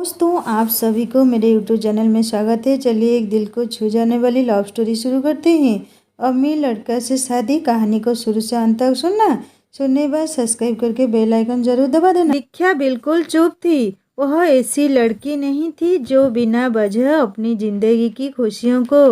दोस्तों, आप सभी को मेरे यूट्यूब चैनल में स्वागत है। चलिए एक दिल को छू जाने वाली लव स्टोरी शुरू करते हैं। अम्मी लड़का से शादी कहानी को शुरू से अंत तक सुनने के बाद सब्सक्राइब करके बेल आइकन जरूर दबा देना। दीक्षा बिल्कुल चुप थी। वह ऐसी लड़की नहीं थी जो बिना वजह अपनी जिंदगी की खुशियों को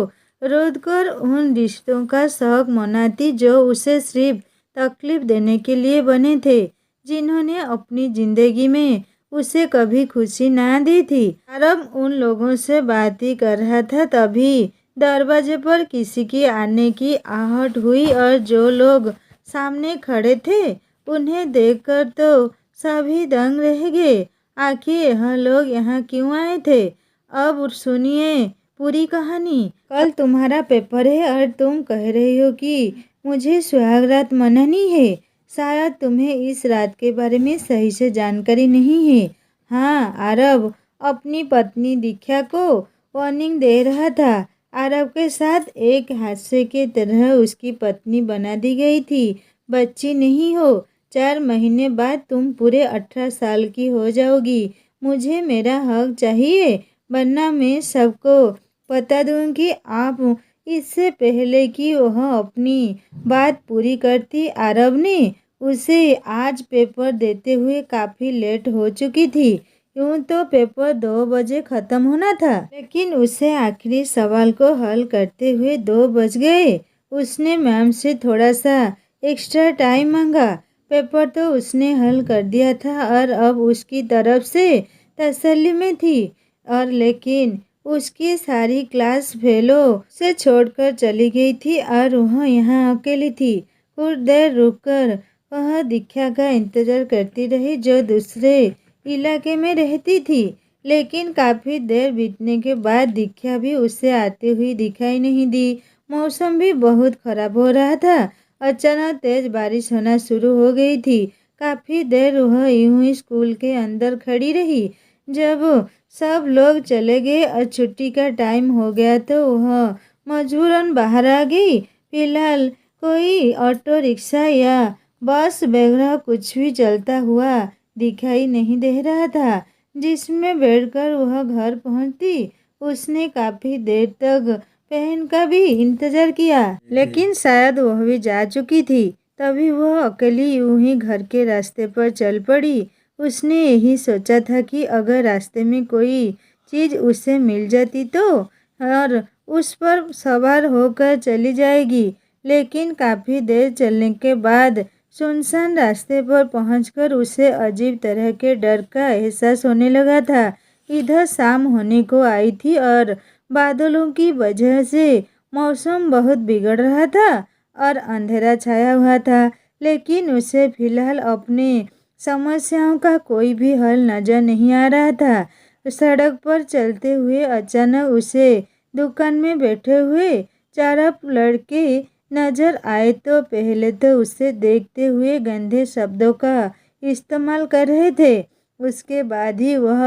रोक कर उन रिश्तों का शौक मनाती जो उसे सिर्फ तकलीफ देने के लिए बने थे, जिन्होंने अपनी जिंदगी में उसे कभी खुशी ना दी थी। आरब उन लोगों से बात ही कर रहा था, तभी दरवाजे पर किसी की आने की आहट हुई और जो लोग सामने खड़े थे उन्हें देखकर तो सभी दंग रह गए। आखिर यह लोग यहाँ क्यों आए थे? अब सुनिए पूरी कहानी। कल तुम्हारा पेपर है और तुम कह रही हो कि मुझे सुहाग रात मनानी है। शायद तुम्हें इस रात के बारे में सही से जानकारी नहीं है। हाँ, आरब अपनी पत्नी दीक्षा को वार्निंग दे रहा था। आरब के साथ एक हादसे के तरह उसकी पत्नी बना दी गई थी। बच्ची नहीं हो, 4 महीने बाद तुम पूरे 18 साल की हो जाओगी। मुझे मेरा हक चाहिए, वरना मैं सबको बता दूंगी। आप इससे पहले कि वह अपनी बात पूरी करती, आरब ने उसे आज पेपर देते हुए काफ़ी लेट हो चुकी थी। यूं तो पेपर 2 बजे ख़त्म होना था, लेकिन उसे आखिरी सवाल को हल करते हुए 2 बज गए। उसने मैम से थोड़ा सा एक्स्ट्रा टाइम मांगा। पेपर तो उसने हल कर दिया था और अब उसकी तरफ से तसल्ली में थी, और लेकिन उसकी सारी क्लास फेलों से छोड़कर चली गई थी और वह यहाँ अकेली थी। कुछ देर रुककर वह दीक्षा का इंतजार करती रही, जो दूसरे इलाके में रहती थी, लेकिन काफ़ी देर बीतने के बाद दीक्षा भी उसे आती हुई दिखाई नहीं दी। मौसम भी बहुत ख़राब हो रहा था। अचानक तेज बारिश होना शुरू हो गई थी। काफ़ी देर वह यूं ही स्कूल के अंदर खड़ी रही। जब सब लोग चले गए और छुट्टी का टाइम हो गया तो वह मजबूरन बाहर आ गई। फिलहाल कोई ऑटो रिक्शा या बस वगैरह कुछ भी चलता हुआ दिखाई नहीं दे रहा था जिसमें बैठकर वह घर पहुंचती। उसने काफ़ी देर तक बहन का भी इंतजार किया, लेकिन शायद वह भी जा चुकी थी। तभी वह अकेली यूं ही घर के रास्ते पर चल पड़ी। उसने यही सोचा था कि अगर रास्ते में कोई चीज़ उसे मिल जाती तो और उस पर सवार होकर चली जाएगी, लेकिन काफ़ी देर चलने के बाद सुनसान रास्ते पर पहुंचकर उसे अजीब तरह के डर का एहसास होने लगा था। इधर शाम होने को आई थी और बादलों की वजह से मौसम बहुत बिगड़ रहा था और अंधेरा छाया हुआ था, लेकिन उसे फिलहाल अपने समस्याओं का कोई भी हल नजर नहीं आ रहा था। सड़क पर चलते हुए अचानक उसे दुकान में बैठे हुए 4 लड़के नजर आए तो पहले तो उसे देखते हुए गंदे शब्दों का इस्तेमाल कर रहे थे। उसके बाद ही वह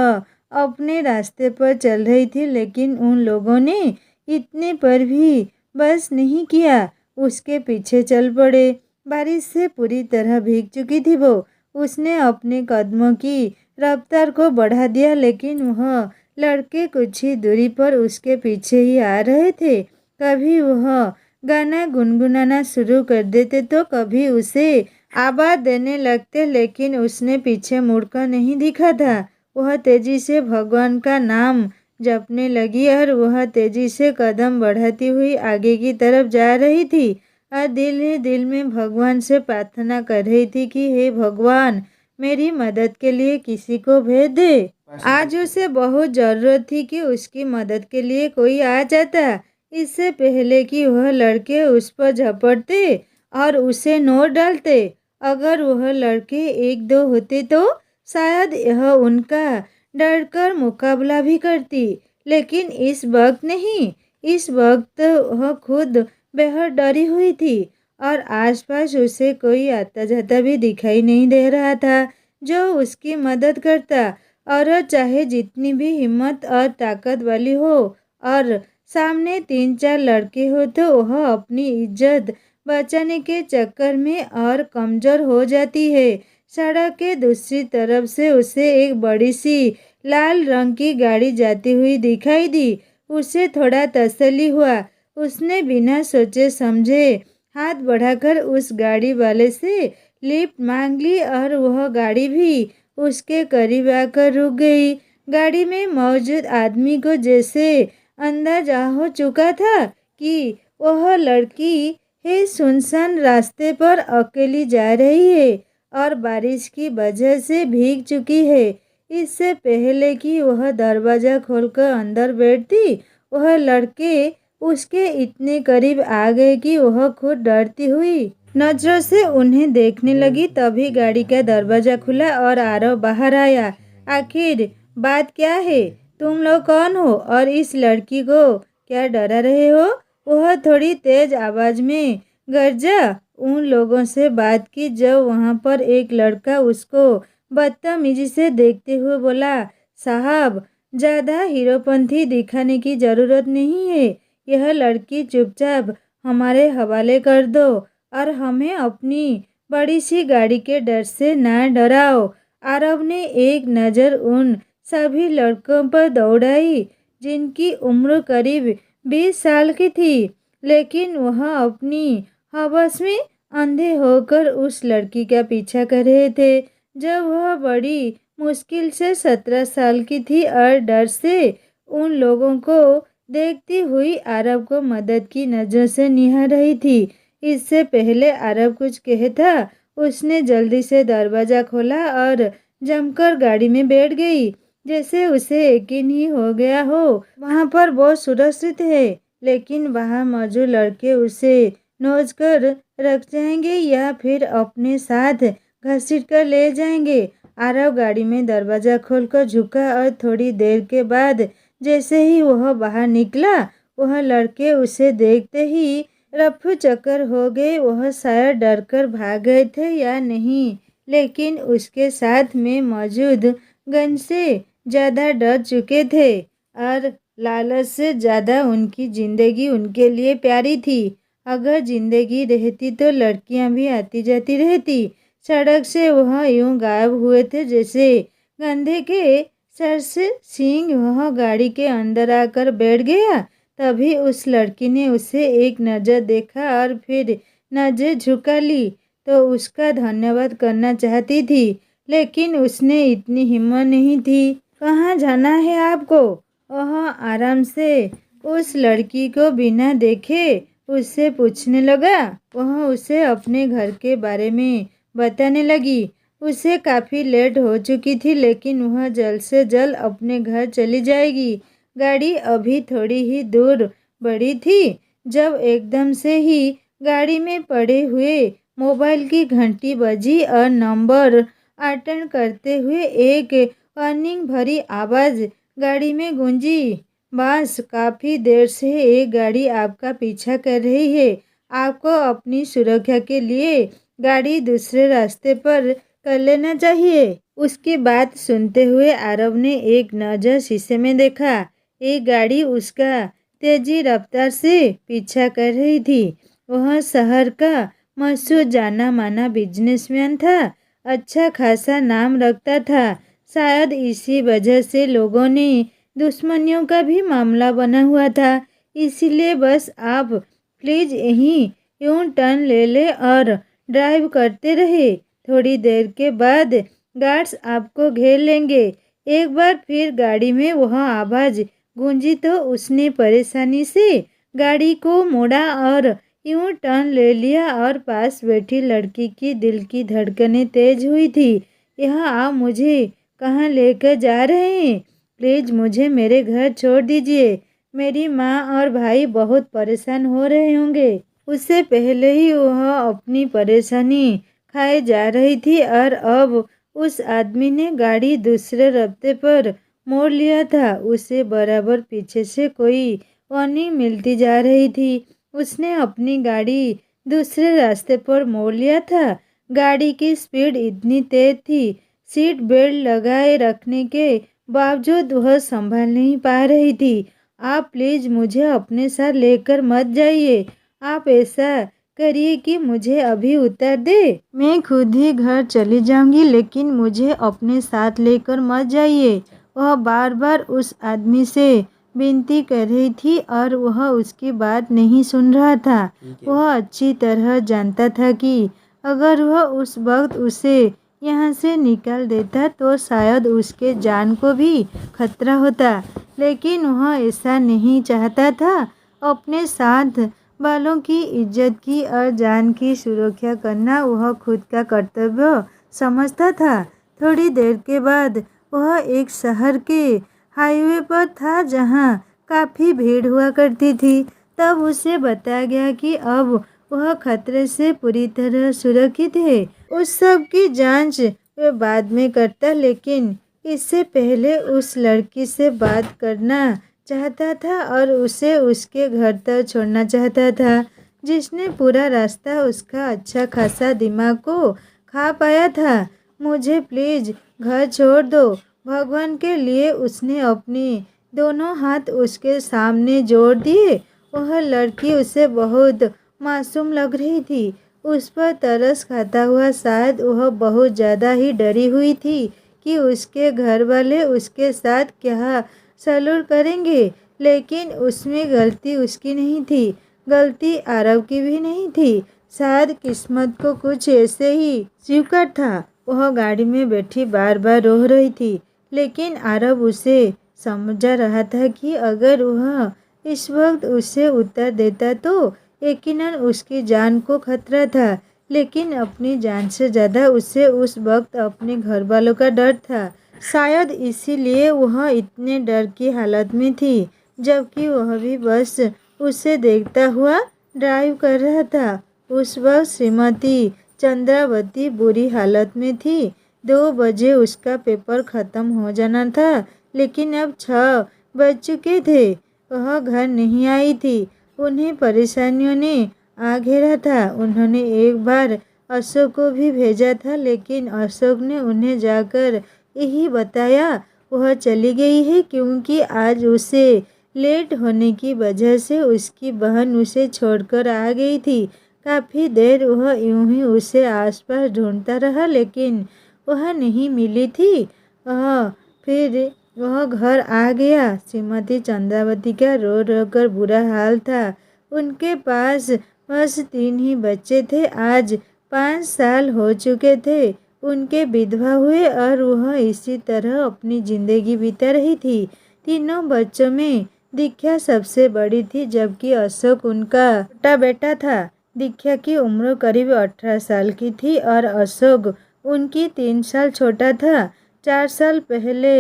अपने रास्ते पर चल रही थी, लेकिन उन लोगों ने इतने पर भी बस नहीं किया, उसके पीछे चल पड़े। बारिश से पूरी तरह भीग चुकी थी वो। उसने अपने कदमों की रफ्तार को बढ़ा दिया, लेकिन वह लड़के कुछ ही दूरी पर उसके पीछे ही आ रहे थे। कभी वह गाना गुनगुनाना शुरू कर देते तो कभी उसे आवाज़ देने लगते, लेकिन उसने पीछे मुड़कर नहीं दिखा था। वह तेजी से भगवान का नाम जपने लगी और वह तेजी से कदम बढ़ाती हुई आगे की तरफ जा रही थी और दिल ही दिल में भगवान से प्रार्थना कर रही थी कि हे भगवान, मेरी मदद के लिए किसी को भेज दे। आज उसे बहुत ज़रूरत थी कि उसकी मदद के लिए कोई आ जाता, इससे पहले कि वह लड़के उस पर झपटते और उसे नोच डालते। अगर वह लड़के 1-2 होते तो शायद यह उनका डरकर मुकाबला भी करती, लेकिन इस वक्त नहीं। इस वक्त वह खुद बेहद डरी हुई थी और आसपास उसे कोई आता जाता भी दिखाई नहीं दे रहा था जो उसकी मदद करता, और चाहे जितनी भी हिम्मत और ताकत वाली हो और सामने 3-4 लड़के हो तो वह अपनी इज्जत बचाने के चक्कर में और कमज़ोर हो जाती है। सड़क के दूसरी तरफ से उसे एक बड़ी सी लाल रंग की गाड़ी जाती हुई दिखाई दी। उसे थोड़ा तसल्ली हुआ। उसने बिना सोचे समझे हाथ बढ़ाकर उस गाड़ी वाले से लिफ्ट मांग ली और वह गाड़ी भी उसके करीब आकर रुक गई। गाड़ी में मौजूद आदमी को जैसे अंदाजा हो चुका था कि वह लड़की है सुनसान रास्ते पर अकेली जा रही है और बारिश की वजह से भीग चुकी है। इससे पहले कि वह दरवाज़ा खोलकर अंदर बैठती, वह लड़के उसके इतने करीब आ गए कि वह खुद डरती हुई नजरों से उन्हें देखने लगी। तभी गाड़ी का दरवाज़ा खुला और आरव बाहर आया। आखिर बात क्या है? तुम लोग कौन हो और इस लड़की को क्या डरा रहे हो? वह थोड़ी तेज आवाज में गरजा। उन लोगों से बात की जब वहां पर एक लड़का उसको बदतमीजी से देखते हुए बोला, साहब ज़्यादा हीरोपंती दिखाने की ज़रूरत नहीं है। यह लड़की चुपचाप हमारे हवाले कर दो और हमें अपनी बड़ी सी गाड़ी के डर से ना डराओ। आरव ने एक नज़र उन सभी लड़कों पर दौड़ाई जिनकी उम्र करीब 20 साल की थी, लेकिन वह अपनी हवस में अंधे होकर उस लड़की का पीछा कर रहे थे जब वह बड़ी मुश्किल से 17 साल की थी और डर से उन लोगों को देखती हुई आरव को मदद की नज़र से निहार रही थी। इससे पहले आरव कुछ कहता, उसने जल्दी से दरवाज़ा खोला और जमकर गाड़ी में बैठ गई, जैसे उसे यकीन ही हो गया हो वहाँ पर बहुत सुरक्षित है, लेकिन वहाँ मौजूद लड़के उसे नोच कर रख जाएंगे या फिर अपने साथ घसीट कर ले जाएंगे। आरव गाड़ी में दरवाज़ा खोलकर झुका और थोड़ी देर के बाद जैसे ही वह बाहर निकला, वह लड़के उसे देखते ही रफू चक्कर हो गए। वह शायद डर कर भाग गए थे या नहीं, लेकिन उसके साथ में मौजूद गन से ज़्यादा डर चुके थे और लालच से ज़्यादा उनकी ज़िंदगी उनके लिए प्यारी थी। अगर ज़िंदगी रहती तो लड़कियां भी आती जाती रहती। सड़क से वह यूं गायब हुए थे जैसे गंधे के सर से सींग। वह गाड़ी के अंदर आकर बैठ गया। तभी उस लड़की ने उसे एक नज़र देखा और फिर नज़र झुका ली तो उसका धन्यवाद करना चाहती थी, लेकिन उसने इतनी हिम्मत नहीं थी। कहाँ जाना है आपको? वह आराम से उस लड़की को बिना देखे उससे पूछने लगा। वह उसे अपने घर के बारे में बताने लगी। उसे काफ़ी लेट हो चुकी थी, लेकिन वह जल्द से जल्द अपने घर चली जाएगी। गाड़ी अभी थोड़ी ही दूर बढ़ी थी जब एकदम से ही गाड़ी में पड़े हुए मोबाइल की घंटी बजी और नंबर अटेंड करते हुए एक अर्निंग भरी आवाज़ गाड़ी में गूंजी। बस काफ़ी देर से एक गाड़ी आपका पीछा कर रही है। आपको अपनी सुरक्षा के लिए गाड़ी दूसरे रास्ते पर कर लेना चाहिए। उसकी बात सुनते हुए आरव ने एक नज़र शीशे में देखा। एक गाड़ी उसका तेजी रफ्तार से पीछा कर रही थी। वह शहर का मशहूर जाना माना बिजनेसमैन था। अच्छा खासा नाम रखता था। शायद इसी वजह से लोगों ने दुश्मनियों का भी मामला बना हुआ था। इसीलिए बस आप प्लीज़ यहीं यूं टर्न ले ले और ड्राइव करते रहे। थोड़ी देर के बाद गार्ड्स आपको घेर लेंगे। एक बार फिर गाड़ी में वह आवाज़ गूंजी तो उसने परेशानी से गाड़ी को मोड़ा और यूं टर्न ले लिया और पास बैठी लड़की की दिल की धड़कनें तेज हुई थी। यह आप मुझे कहाँ लेकर जा रहे हैं? प्लीज़ मुझे मेरे घर छोड़ दीजिए। मेरी माँ और भाई बहुत परेशान हो रहे होंगे। उससे पहले ही वह अपनी परेशानी खाए जा रही थी और अब उस आदमी ने गाड़ी दूसरे रास्ते पर मोड़ लिया था। उसे बराबर पीछे से कोई वार्निंग मिलती जा रही थी। उसने अपनी गाड़ी दूसरे रास्ते पर मोड़ लिया था। गाड़ी की स्पीड इतनी तेज थी, सीट बेल्ट लगाए रखने के बावजूद वह संभाल नहीं पा रही थी। आप प्लीज़ मुझे अपने साथ लेकर मत जाइए। आप ऐसा करिए कि मुझे अभी उतार दे। मैं खुद ही घर चली जाऊंगी, लेकिन मुझे अपने साथ लेकर मत जाइए। वह बार बार उस आदमी से विनती कर रही थी और वह उसकी बात नहीं सुन रहा था। वह अच्छी तरह जानता था कि अगर वह उस वक्त उसे यहाँ से निकाल देता तो शायद उसके जान को भी खतरा होता, लेकिन वह ऐसा नहीं चाहता था। अपने साथ वालों की इज्जत की और जान की सुरक्षा करना वह खुद का कर्तव्य समझता था। थोड़ी देर के बाद वह एक शहर के हाईवे पर था जहाँ काफ़ी भीड़ हुआ करती थी। तब उसे बताया गया कि अब वह खतरे से पूरी तरह सुरक्षित है। उस सब की जांच वे बाद में करता, लेकिन इससे पहले उस लड़की से बात करना चाहता था और उसे उसके घर तक छोड़ना चाहता था, जिसने पूरा रास्ता उसका अच्छा खासा दिमाग को खा पाया था। मुझे प्लीज़ घर छोड़ दो, भगवान के लिए। उसने अपने दोनों हाथ उसके सामने जोड़ दिए। वह लड़की उसे बहुत मासूम लग रही थी, उस पर तरस खाता हुआ। शायद वह बहुत ज़्यादा ही डरी हुई थी कि उसके घर वाले उसके साथ क्या सलूट करेंगे, लेकिन उसमें गलती उसकी नहीं थी, गलती आरव की भी नहीं थी। शायद किस्मत को कुछ ऐसे ही स्वीकार था। वह गाड़ी में बैठी बार बार रो रही थी, लेकिन आरव उसे समझा रहा था कि अगर वह इस वक्त उसे उतार देता तो यकीनन उसकी जान को खतरा था, लेकिन अपनी जान से ज़्यादा उसे उस वक्त अपने घर वालों का डर था। शायद इसीलिए वह इतने डर की हालत में थी, जबकि वह भी बस उसे देखता हुआ ड्राइव कर रहा था। उस वक्त श्रीमती चंद्रावती बुरी हालत में थी। 2 बजे उसका पेपर ख़त्म हो जाना था, लेकिन अब 6 बज चुके थे। वह घर नहीं आई थी। उन्हें परेशानियों ने आ घेरा था। उन्होंने एक बार अशोक को भी भेजा था, लेकिन अशोक ने उन्हें जाकर यही बताया वह चली गई है, क्योंकि आज उसे लेट होने की वजह से उसकी बहन उसे छोड़कर आ गई थी। काफ़ी देर वह यूं ही उसे आसपास ढूंढता रहा, लेकिन वह नहीं मिली थी। फिर वह घर आ गया। श्रीमती चंद्रावती का रो रो कर बुरा हाल था। उनके पास बस 3 ही बच्चे थे। आज 5 साल हो चुके थे उनके विधवा हुए और वह इसी तरह अपनी ज़िंदगी बिता रही थी। तीनों बच्चों में दीक्षा सबसे बड़ी थी, जबकि अशोक उनका छोटा बेटा था। दीक्षा की उम्र करीब 18 साल की थी और अशोक उनकी 3 साल छोटा था। 4 साल पहले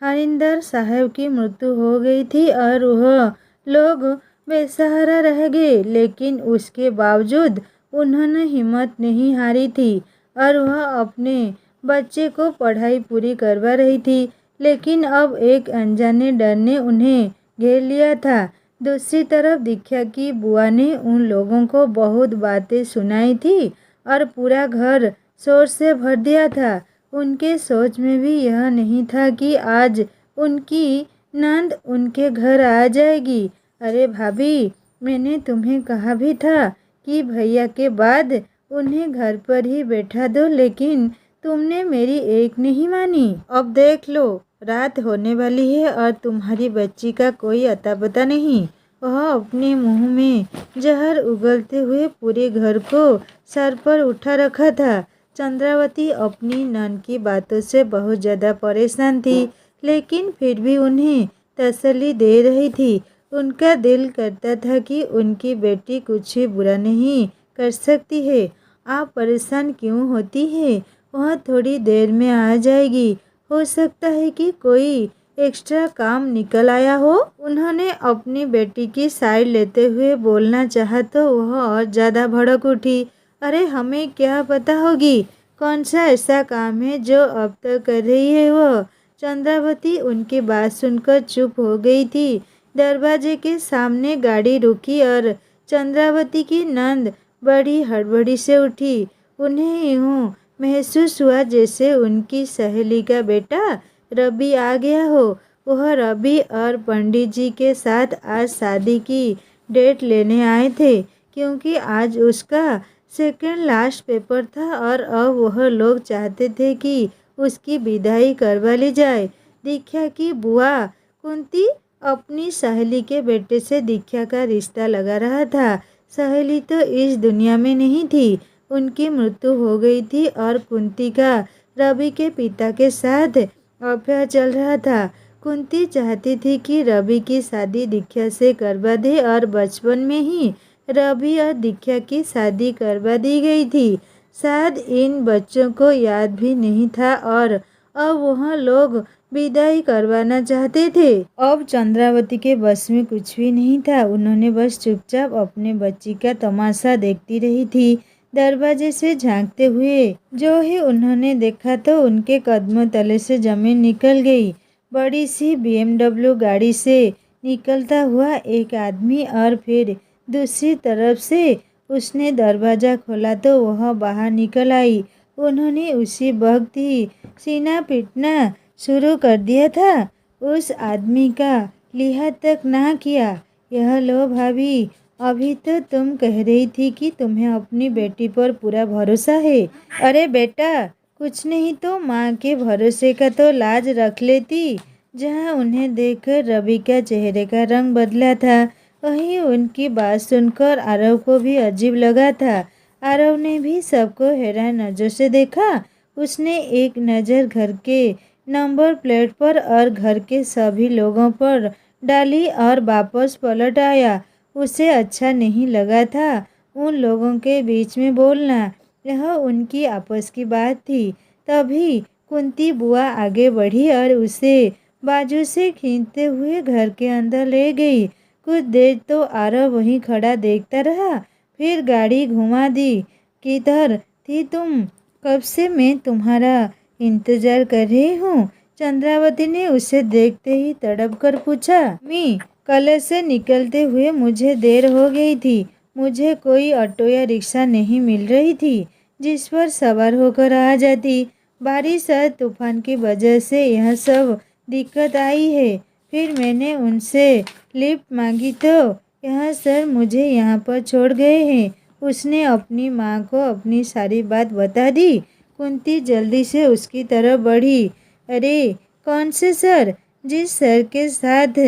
हरिंदर साहब की मृत्यु हो गई थी और वह लोग बेसहारा रह गए, लेकिन उसके बावजूद उन्होंने हिम्मत नहीं हारी थी और वह अपने बच्चे को पढ़ाई पूरी करवा रही थी। लेकिन अब एक अनजाने डर ने उन्हें घेर लिया था। दूसरी तरफ दीक्षा की बुआ ने उन लोगों को बहुत बातें सुनाई थी और पूरा घर शोर से भर दिया था। उनके सोच में भी यह नहीं था कि आज उनकी नंद उनके घर आ जाएगी। अरे भाभी, मैंने तुम्हें कहा भी था कि भैया के बाद उन्हें घर पर ही बैठा दो, लेकिन तुमने मेरी एक नहीं मानी। अब देख लो, रात होने वाली है और तुम्हारी बच्ची का कोई अता पता नहीं। वह अपने मुंह में जहर उगलते हुए पूरे घर को सर पर उठा रखा था। चंद्रावती अपनी नन की बातों से बहुत ज़्यादा परेशान थी, लेकिन फिर भी उन्हें तसल्ली दे रही थी। उनका दिल करता था कि उनकी बेटी कुछ भी बुरा नहीं कर सकती है। आप परेशान क्यों होती है? वह थोड़ी देर में आ जाएगी। हो सकता है कि कोई एक्स्ट्रा काम निकल आया हो। उन्होंने अपनी बेटी की साइड लेते हुए बोलना चाहा तो वह और ज़्यादा भड़क उठी। अरे हमें क्या पता होगी कौन सा ऐसा काम है जो अब तक कर रही है वह। चंद्रावती उनकी बात सुनकर चुप हो गई थी। दरवाजे के सामने गाड़ी रुकी और चंद्रावती की नंद बड़ी हड़बड़ी से उठी। उन्हें यूँ महसूस हुआ जैसे उनकी सहेली का बेटा रवि आ गया हो। वह रवि और पंडित जी के साथ आज शादी की डेट लेने आए थे, क्योंकि आज उसका सेकंड लास्ट पेपर था और अब वह लोग चाहते थे कि उसकी विदाई करवा ली जाए। दीक्षा की बुआ कुंती अपनी सहेली के बेटे से दीक्षा का रिश्ता लगा रहा था। सहेली तो इस दुनिया में नहीं थी, उनकी मृत्यु हो गई थी और कुंती का रवि के पिता के साथ अफेयर चल रहा था। कुंती चाहती थी कि रवि की शादी दीक्षा से करवा दे और बचपन में ही रवि और दीक्षा की शादी करवा दी गई थी। शायद इन बच्चों को याद भी नहीं था और अब वह लोग विदाई करवाना चाहते थे। अब चंद्रावती के बस में कुछ भी नहीं था। उन्होंने बस चुपचाप अपने बच्ची का तमाशा देखती रही थी, दरवाजे से झांकते हुए। जो ही उन्होंने देखा तो उनके कदमों तले से जमीन निकल गई। बड़ी सी BMW गाड़ी से निकलता हुआ एक आदमी और फिर दूसरी तरफ से उसने दरवाज़ा खोला तो वह बाहर निकल आई। उन्होंने उसी वक्त ही सीना पीटना शुरू कर दिया था। उस आदमी का लिहाज तक ना किया। यह लो भाभी, अभी तो तुम कह रही थी कि तुम्हें अपनी बेटी पर पूरा भरोसा है। अरे बेटा, कुछ नहीं तो माँ के भरोसे का तो लाज रख लेती। जहाँ उन्हें देखकर रवि का चेहरे का रंग बदला था, वहीं उनकी बात सुनकर आरव को भी अजीब लगा था। आरव ने भी सबको हैरान नजर से देखा। उसने एक नज़र घर के नंबर प्लेट पर और घर के सभी लोगों पर डाली और वापस पलट आया। उसे अच्छा नहीं लगा था उन लोगों के बीच में बोलना। यह उनकी आपस की बात थी। तभी कुंती बुआ आगे बढ़ी और उसे बाजू से खींचते हुए घर के अंदर ले गई। कुछ देर तो आरव वहीं खड़ा देखता रहा, फिर गाड़ी घुमा दी। किधर थी तुम? कब से मैं तुम्हारा इंतजार कर रही हूँ। चंद्रावती ने उसे देखते ही तड़प कर पूछा। मी, कॉलेज से निकलते हुए मुझे देर हो गई थी। मुझे कोई ऑटो या रिक्शा नहीं मिल रही थी जिस पर सवार होकर आ जाती। बारिश और तूफान की वजह से यह सब दिक्कत आई है। फिर मैंने उनसे लिफ्ट मांगी तो यह सर मुझे यहाँ पर छोड़ गए हैं। उसने अपनी माँ को अपनी सारी बात बता दी। कुंती जल्दी से उसकी तरफ बढ़ी। अरे कौन से सर? जिस सर के साथ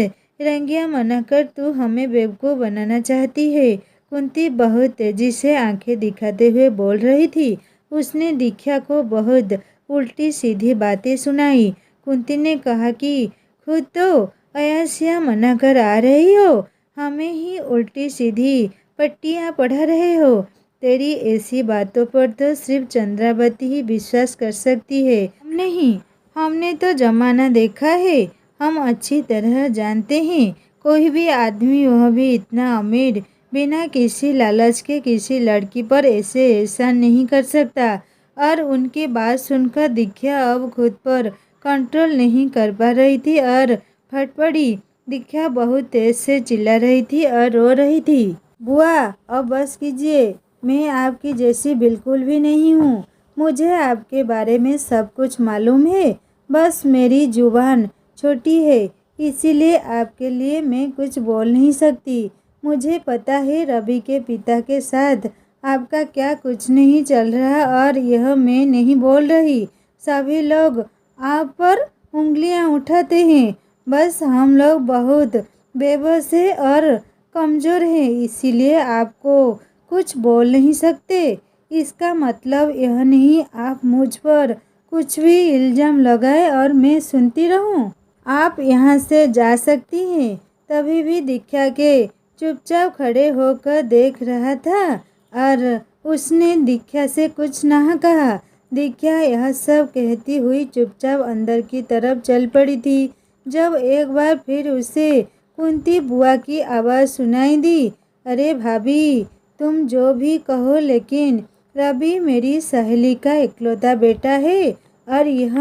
रंगियां मनाकर तू हमें बेवकूफ़ बनाना चाहती है। कुंती बहुत तेजी से आंखें दिखाते हुए बोल रही थी। उसने दीक्षा को बहुत उल्टी सीधी बातें सुनाई। कुंती ने कहा कि खुद तो अयासियाँ मना कर आ रही हो, हमें ही उल्टी सीधी पट्टियाँ पढ़ा रहे हो। तेरी ऐसी बातों पर तो सिर्फ चंद्रावती ही विश्वास कर सकती है, हम नहीं। हमने तो जमाना देखा है, हम अच्छी तरह जानते हैं कोई भी आदमी, वह भी इतना अमीर, बिना किसी लालच के किसी लड़की पर ऐसे एहसान नहीं कर सकता। और उनकी बात सुनकर दीक्षा अब खुद पर कंट्रोल नहीं कर पा रही थी और फट पड़ी। दीक्षा बहुत तेज से चिल्ला रही थी और रो रही थी। बुआ, अब बस कीजिए। मैं आपकी जैसी बिल्कुल भी नहीं हूँ। मुझे आपके बारे में सब कुछ मालूम है। बस मेरी जुबान छोटी है, इसीलिए आपके लिए मैं कुछ बोल नहीं सकती। मुझे पता है रवि के पिता के साथ आपका क्या कुछ नहीं चल रहा और यह मैं नहीं बोल रही। सभी लोग आप पर उंगलियां उठाते हैं। बस हम लोग बहुत बेबस है और कमज़ोर हैं, इसीलिए आपको कुछ बोल नहीं सकते। इसका मतलब यह नहीं आप मुझ पर कुछ भी इल्ज़ाम लगाए और मैं सुनती रहूं। आप यहाँ से जा सकती हैं। तभी भी दीक्षा के चुपचाप खड़े होकर देख रहा था और उसने दीक्षा से कुछ ना कहा। दीक्षा यह सब कहती हुई चुपचाप अंदर की तरफ चल पड़ी थी। जब एक बार फिर उसे कुंती बुआ की आवाज़ सुनाई दी। अरे भाभी, तुम जो भी कहो, लेकिन रवि मेरी सहेली का इकलौता बेटा है और यह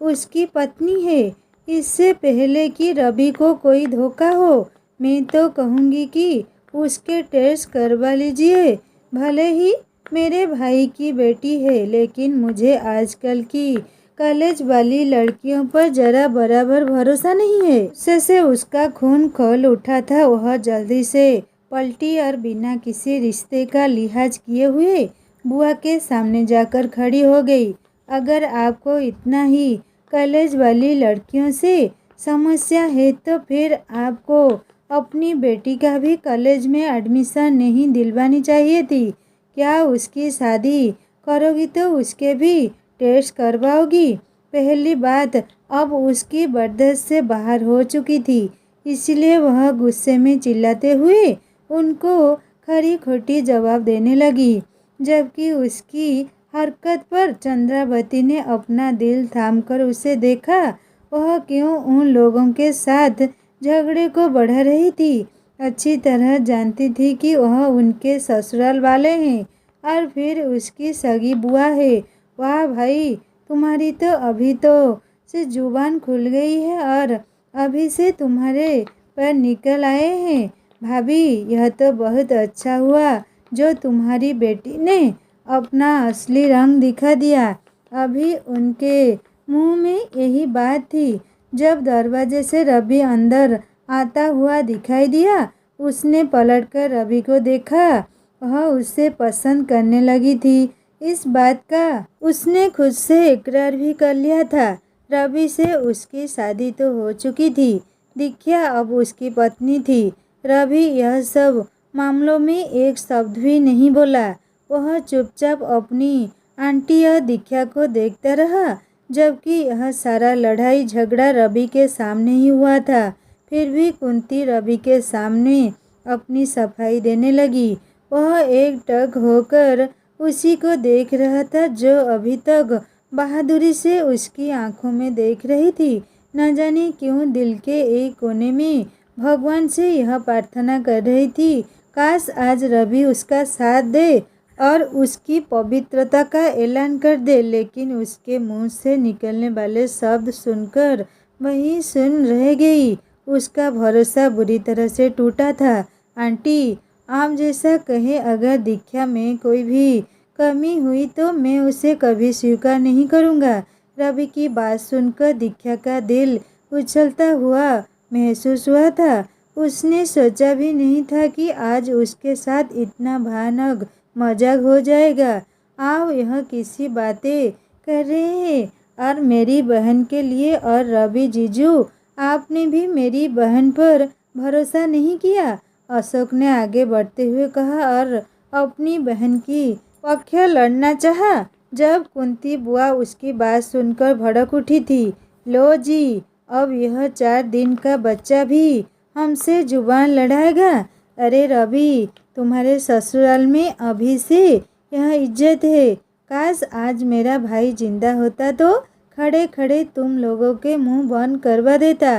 उसकी पत्नी है। इससे पहले कि रवि को कोई धोखा हो, मैं तो कहूँगी कि उसके टेस्ट करवा लीजिए। भले ही मेरे भाई की बेटी है, लेकिन मुझे आजकल की कॉलेज वाली लड़कियों पर जरा बराबर भरोसा नहीं है। उससे से उसका खून खौल उठा था। वह जल्दी से पलटी और बिना किसी रिश्ते का लिहाज किए हुए बुआ के सामने जाकर खड़ी हो गई। अगर आपको इतना ही कॉलेज वाली लड़कियों से समस्या है तो फिर आपको अपनी बेटी का भी कॉलेज में एडमिशन नहीं दिलवानी चाहिए थी क्या? उसकी शादी करोगी तो उसके भी टेस्ट करवाओगी? पहली बात अब उसकी बर्दाश्त से बाहर हो चुकी थी, इसलिए वह गुस्से में चिल्लाते हुए उनको खरी खोटी जवाब देने लगी। जबकि उसकी हरकत पर चंद्रावती ने अपना दिल थामकर उसे देखा। वह क्यों उन लोगों के साथ झगड़े को बढ़ा रही थी? अच्छी तरह जानती थी कि वह उनके ससुराल वाले हैं और फिर उसकी सगी बुआ है। वाह भाई, तुम्हारी तो अभी तो से जुबान खुल गई है और अभी से तुम्हारे पैर निकल आए हैं। भाभी, यह तो बहुत अच्छा हुआ जो तुम्हारी बेटी ने अपना असली रंग दिखा दिया। अभी उनके मुंह में यही बात थी। जब दरवाजे से रवि अंदर आता हुआ दिखाई दिया, उसने पलटकर रवि को देखा। वह उसे पसंद करने लगी थी। इस बात का उसने खुद से इकरार भी कर लिया था। रवि से उसकी शादी तो हो चुकी थी। दीक्षा अब उसकी पत्नी थी। रवि यह सब मामलों में एक शब्द भी नहीं बोला। वह चुपचाप अपनी आंटी और दीक्षा को देखता रहा। जबकि यह सारा लड़ाई झगड़ा रवि के सामने ही हुआ था। फिर भी कुंती रवि के सामने अपनी सफाई देने लगी। वह एकटक होकर उसी को देख रहा था जो अभी तक बहादुरी से उसकी आंखों में देख रही थी। न जाने क्यों दिल के एक कोने में भगवान से यह प्रार्थना कर रही थी, काश आज रवि उसका साथ दे और उसकी पवित्रता का ऐलान कर दे। लेकिन उसके मुंह से निकलने वाले शब्द सुनकर वही सुन रह गई। उसका भरोसा बुरी तरह से टूटा था। आंटी, आप जैसा कहे, अगर दीक्षा में कोई भी कमी हुई तो मैं उसे कभी स्वीकार नहीं करूँगा। रवि की बात सुनकर दीक्षा का दिल उछलता हुआ महसूस हुआ था। उसने सोचा भी नहीं था कि आज उसके साथ इतना भयानक मजाक हो जाएगा। आओ, यह किसी बातें कर रहे हैं और मेरी बहन के लिए। और रवि जीजू, आपने भी मेरी बहन पर भरोसा नहीं किया? अशोक ने आगे बढ़ते हुए कहा और अपनी बहन की पक्ष लड़ना चाहा। जब कुंती बुआ उसकी बात सुनकर भड़क उठी थी। लो जी, अब यह 4 दिन का बच्चा भी हमसे जुबान लड़ाएगा? अरे रवि, तुम्हारे ससुराल में अभी से यह इज्जत है। काश आज मेरा भाई जिंदा होता तो खड़े खड़े तुम लोगों के मुंह बंद करवा देता।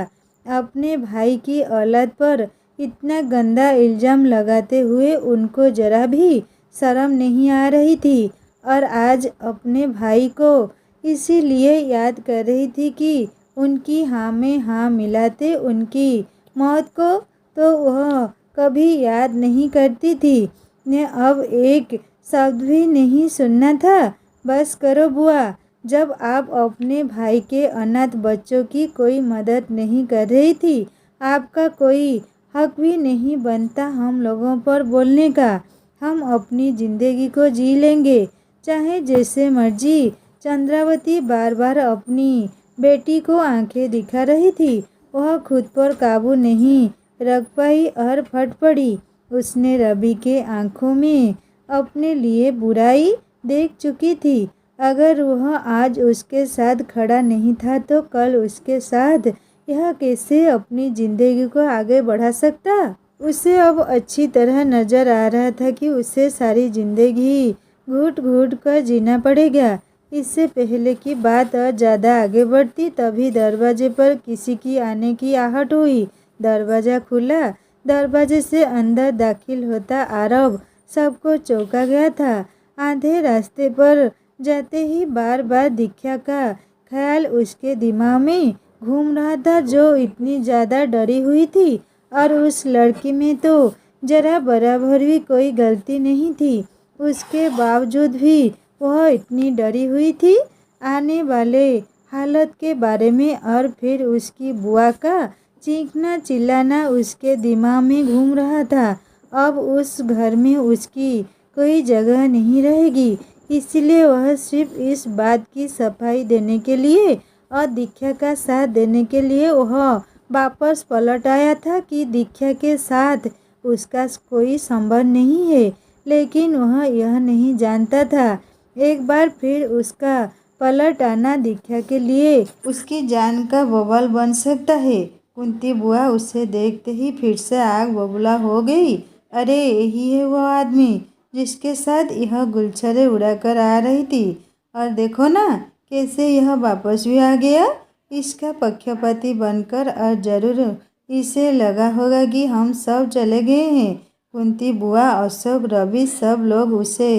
अपने भाई की औलाद पर इतना गंदा इल्ज़ाम लगाते हुए उनको जरा भी शर्म नहीं आ रही थी और आज अपने भाई को इसीलिए याद कर रही थी कि उनकी हाँ में हाँ मिलाते उनकी मौत को तो वह कभी याद नहीं करती थी। ने अब एक शब्द भी नहीं सुनना था। बस करो बुआ, जब आप अपने भाई के अनाथ बच्चों की कोई मदद नहीं कर रही थी, आपका कोई हक भी नहीं बनता हम लोगों पर बोलने का। हम अपनी ज़िंदगी को जी लेंगे, चाहे जैसे मर्जी। चंद्रावती बार बार अपनी बेटी को आंखें दिखा रही थी। वह खुद पर काबू नहीं रख पाई और फट पड़ी। उसने रवि के आंखों में अपने लिए बुराई देख चुकी थी। अगर वह आज उसके साथ खड़ा नहीं था तो कल उसके साथ यह कैसे अपनी ज़िंदगी को आगे बढ़ा सकता? उसे अब अच्छी तरह नज़र आ रहा था कि उसे सारी ज़िंदगी घुट घुट कर जीना पड़ेगा। इससे पहले कि बात और ज़्यादा आगे बढ़ती, तभी दरवाजे पर किसी की आने की आहट हुई। दरवाज़ा खुला। दरवाजे से अंदर दाखिल होता आरव सबको चौंका गया था। आधे रास्ते पर जाते ही बार बार दीक्षा का ख्याल उसके दिमाग में घूम रहा था, जो इतनी ज़्यादा डरी हुई थी। और उस लड़की में तो जरा बराबर भी कोई गलती नहीं थी। उसके बावजूद भी वह इतनी डरी हुई थी आने वाले हालत के बारे में। और फिर उसकी बुआ का चीखना चिल्लाना उसके दिमाग में घूम रहा था। अब उस घर में उसकी कोई जगह नहीं रहेगी, इसलिए वह सिर्फ इस बात की सफाई देने के लिए और दीक्षा का साथ देने के लिए वह वापस पलट आया था कि दीक्षा के साथ उसका कोई संबंध नहीं है, लेकिन वह यह नहीं जानता था एक बार फिर उसका पलट आना दीक्षा के लिए उसकी जान का बवाल बन सकता है। कुंती बुआ उसे देखते ही फिर से आग बबूला हो गई। अरे यही है वो आदमी जिसके साथ यह गुलछरे उड़ाकर आ रही थी, और देखो ना कैसे यह वापस भी आ गया इसका पक्षपाती बनकर। और जरूर इसे लगा होगा कि हम सब चले गए हैं। कुंती बुआ, अशोक, रवि सब लोग उसे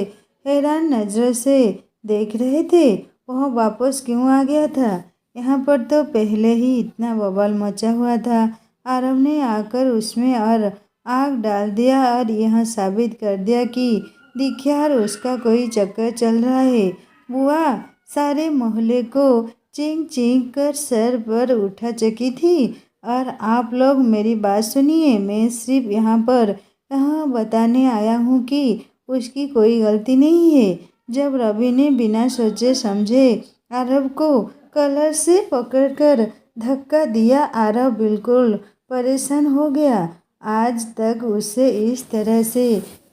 हैरान नजरों से देख रहे थे। वह वापस क्यों आ गया था? यहाँ पर तो पहले ही इतना बवाल मचा हुआ था। आरव ने आकर उसमें और आग डाल दिया और यह साबित कर दिया कि दीक्षा और उसका कोई चक्कर चल रहा है। बुआ सारे मोहल्ले को चीख चीख कर सर पर उठा चकी थी। और आप लोग मेरी बात सुनिए, मैं सिर्फ यहाँ पर यह बताने आया हूँ कि उसकी कोई गलती नहीं है। जब रवि ने बिना सोचे समझे आरव को कलर से पकड़कर धक्का दिया, आरव बिल्कुल परेशान हो गया। आज तक उसे इस तरह से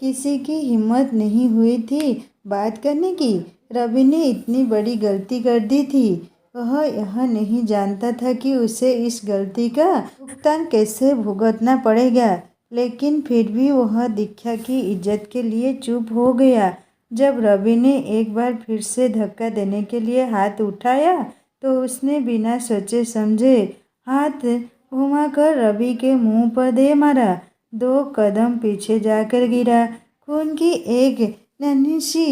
किसी की हिम्मत नहीं हुई थी बात करने की। रवि ने इतनी बड़ी गलती कर दी थी। वह यह नहीं जानता था कि उसे इस गलती का भुगतान कैसे भुगतना पड़ेगा, लेकिन फिर भी वह दीक्षा की इज्जत के लिए चुप हो गया। जब रवि ने एक बार फिर से धक्का देने के लिए हाथ उठाया तो उसने बिना सोचे समझे हाथ घुमाकर रवि के मुंह पर दे मारा। 2 कदम पीछे जाकर गिरा। खून की एक नन्ही सी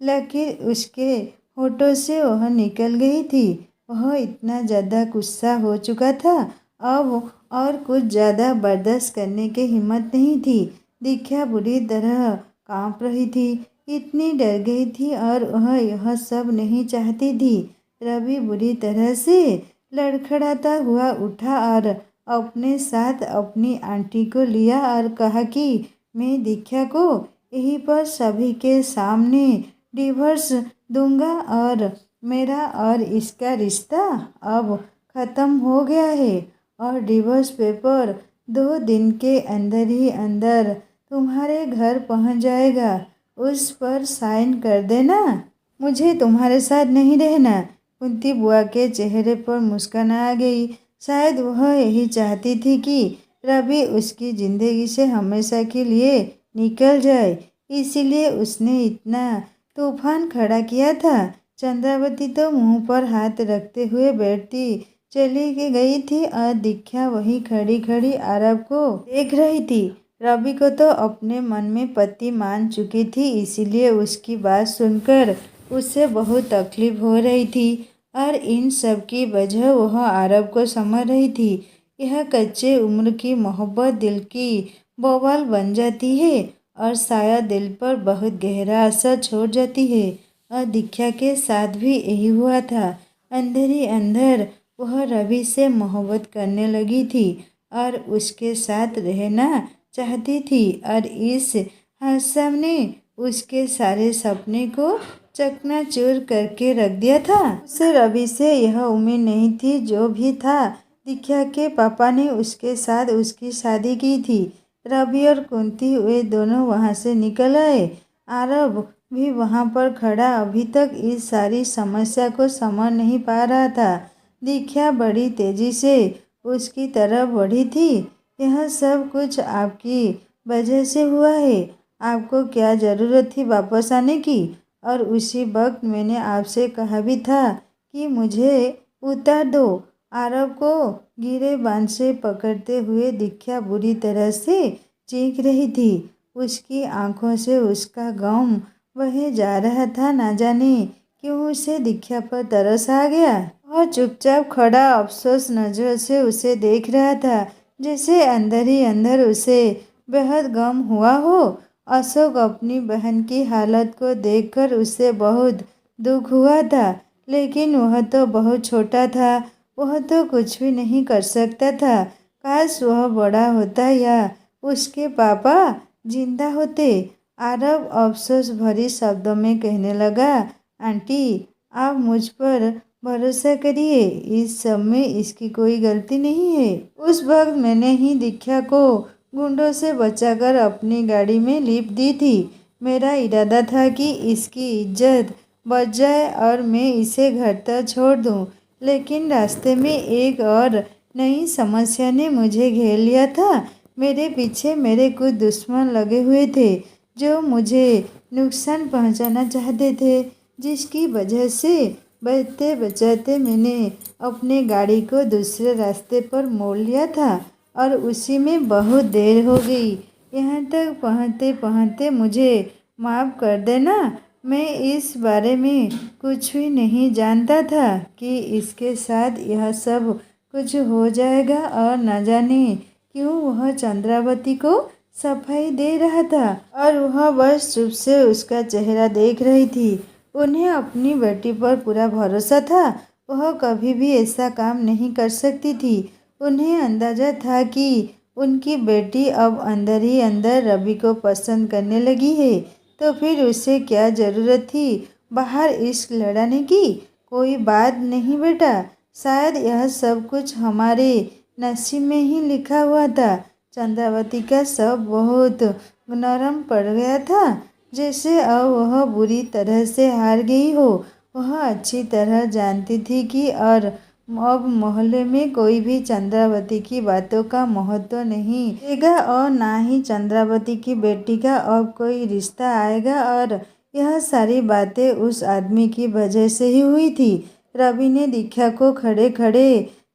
लकीर उसके होठों से वह निकल गई थी। वह इतना ज़्यादा गुस्सा हो चुका था अब और कुछ ज़्यादा बर्दाश्त करने की हिम्मत नहीं थी। दीक्षा बुरी तरह कांप रही थी, इतनी डर गई थी और वह यह सब नहीं चाहती थी। रवि बुरी तरह से लड़खड़ाता हुआ उठा और अपने साथ अपनी आंटी को लिया और कहा कि मैं दीक्षा को यहीं पर सभी के सामने डिवोर्स दूंगा और मेरा और इसका रिश्ता अब ख़त्म हो गया है और डिवोर्स पेपर 2 दिन के अंदर ही अंदर तुम्हारे घर पहुंच जाएगा। उस पर साइन कर देना। मुझे तुम्हारे साथ नहीं रहना। कुंती बुआ के चेहरे पर मुस्कान आ गई। शायद वह यही चाहती थी कि रवि उसकी ज़िंदगी से हमेशा के लिए निकल जाए, इसीलिए उसने इतना तूफान खड़ा किया था। चंद्रावती तो मुंह पर हाथ रखते हुए बैठती चली गई थी और दीक्षा वहीं खड़ी खड़ी आरव को देख रही थी। रवि को तो अपने मन में पति मान चुकी थी, इसीलिए उसकी बात सुनकर उसे बहुत तकलीफ हो रही थी और इन सब की वजह वह आरव को समझ रही थी। यह कच्चे उम्र की मोहब्बत दिल की बवाल बन जाती है और शायद दिल पर बहुत गहरा असर छोड़ जाती है। और दीक्षा के साथ भी यही हुआ था। अंदर ही अंदर वह रवि से मोहब्बत करने लगी थी और उसके साथ रहना चाहती थी और इस हादसा ने उसके सारे सपने को चकनाचूर करके रख दिया था। उसे रवि से यह उम्मीद नहीं थी। जो भी था, दीक्षा के पापा ने उसके साथ उसकी शादी की थी। रवि और कुंती वे दोनों वहाँ से निकल आए। आरव भी वहाँ पर खड़ा अभी तक इस सारी समस्या को समझ नहीं पा रहा था। दीक्षा बड़ी तेजी से उसकी तरफ बढ़ी थी। यह सब कुछ आपकी वजह से हुआ है। आपको क्या ज़रूरत थी वापस आने की? और उसी वक्त मैंने आपसे कहा भी था कि मुझे उतार दो। आरव को गिरे बांध से पकड़ते हुए दीक्षा बुरी तरह से चीख रही थी। उसकी आंखों से उसका गम बहे जा रहा था। ना जाने क्यों उसे दीक्षा पर तरस आ गया। वह चुपचाप खड़ा अफसोस नजरों से उसे देख रहा था, जैसे अंदर ही अंदर उसे बेहद गम हुआ हो। अशोक अपनी बहन की हालत को देखकर उसे बहुत दुख हुआ था, लेकिन वह तो बहुत छोटा था। वह तो कुछ भी नहीं कर सकता था। काश वह बड़ा होता या उसके पापा जिंदा होते। आरव अफसोस भरी शब्दों में कहने लगा, आंटी आप मुझ पर भरोसा करिए, इस सब में इसकी कोई गलती नहीं है। उस वक्त मैंने ही दीक्षा को गुंडों से बचाकर अपनी गाड़ी में लिफ्ट दी थी। मेरा इरादा था कि इसकी इज्जत बच जाए और मैं इसे घर तक छोड़ दूं, लेकिन रास्ते में एक और नई समस्या ने मुझे घेर लिया था। मेरे पीछे मेरे कुछ दुश्मन लगे हुए थे जो मुझे नुकसान पहुंचाना चाहते थे, जिसकी वजह से बचते बचाते मैंने अपने गाड़ी को दूसरे रास्ते पर मोड़ लिया था और उसी में बहुत देर हो गई। यहाँ तक पहुँचते पहुँचते मुझे माफ़ कर देना। मैं इस बारे में कुछ भी नहीं जानता था कि इसके साथ यह सब कुछ हो जाएगा और न जाने क्यों वह चंद्रावती को सफाई दे रहा था और वह बस चुप से उसका चेहरा देख रही थी। उन्हें अपनी बेटी पर पूरा भरोसा था। वह कभी भी ऐसा काम नहीं कर सकती थी। उन्हें अंदाजा था कि उनकी बेटी अब अंदर ही अंदर रवि को पसंद करने लगी है, तो फिर उसे क्या ज़रूरत थी बाहर इश्क लड़ाने की। कोई बात नहीं बेटा, शायद यह सब कुछ हमारे नसीब में ही लिखा हुआ था। चंद्रावती का सब बहुत नरम पड़ गया था, जैसे अब वह बुरी तरह से हार गई हो। वह अच्छी तरह जानती थी कि और अब मोहल्ले में कोई भी चंद्रावती की बातों का महत्व नहीं देगा और ना ही चंद्रावती की बेटी का अब कोई रिश्ता आएगा। और यह सारी बातें उस आदमी की वजह से ही हुई थी। रवि ने दीक्षा को खड़े खड़े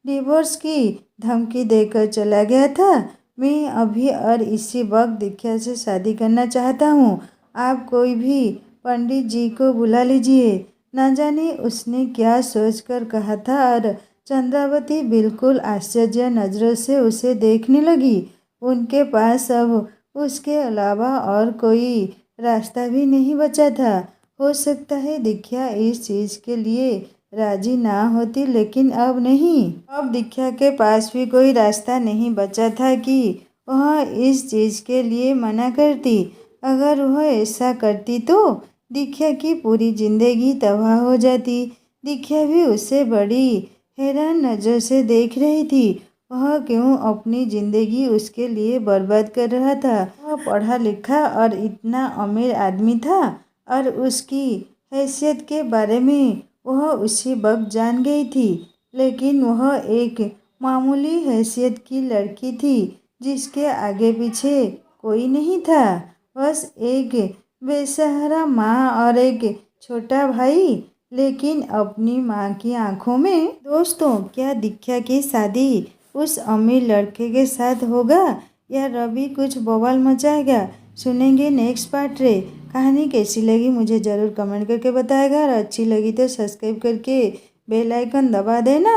डिवोर्स की धमकी देकर चला गया था। मैं अभी और इसी वक्त दीक्षा से शादी करना चाहता हूँ। आप कोई भी पंडित जी को बुला लीजिए। न जाने उसने क्या सोचकर कहा था और चंद्रावती बिल्कुल आश्चर्य नज़रों से उसे देखने लगी। उनके पास अब उसके अलावा और कोई रास्ता भी नहीं बचा था। हो सकता है दीक्षा इस चीज़ के लिए राजी ना होती, लेकिन अब नहीं। अब दीक्षा के पास भी कोई रास्ता नहीं बचा था कि वह इस चीज़ के लिए मना करती। अगर वह ऐसा करती तो दीक्षा की पूरी जिंदगी तबाह हो जाती। दीक्षा भी उसे बड़ी हैरान नज़र से देख रही थी। वह क्यों अपनी जिंदगी उसके लिए बर्बाद कर रहा था। वह पढ़ा लिखा और इतना अमीर आदमी था और उसकी हैसियत के बारे में वह उसी वक्त जान गई थी, लेकिन वह एक मामूली हैसियत की लड़की थी जिसके आगे पीछे कोई नहीं था, बस एक बेसहारा माँ और एक छोटा भाई। लेकिन अपनी माँ की आंखों में दोस्तों, क्या दीक्षा की शादी उस अमीर लड़के के साथ होगा या रवि कुछ बवाल मचाएगा? सुनेंगे नेक्स्ट पार्ट रे। कहानी कैसी लगी मुझे ज़रूर कमेंट करके बताएगा और अच्छी लगी तो सब्सक्राइब करके बेल आइकन दबा देना।